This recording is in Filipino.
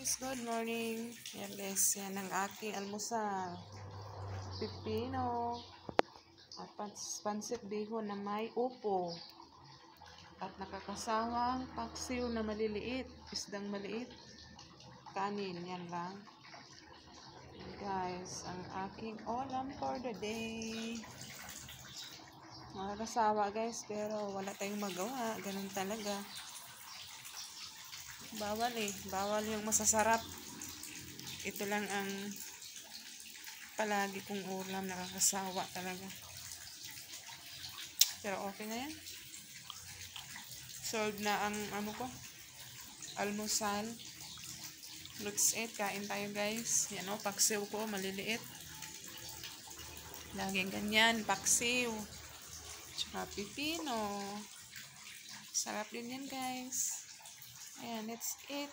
guys, good morning. Yan guys, yan ang aking almusal. Pipino at pansit bihon na may upo. At nakakasawang paksiw na maliliit, isdang maliit. Kanin, yan lang. Yan guys, ang aking ulam for the day. Nakakasawa guys, pero wala tayong magawa. Ganun talaga. Bawal bawal yung masasarap. Ito lang ang palagi kong ulam, nakakasawa talaga. Pero okay na yan. Solved na ang almusal. Let's eat, kain tayo guys. Yan paksiw ko, maliliit. Laging ganyan, paksiw. Tsaka pipino. Sarap din yan guys. Ayan, let's eat.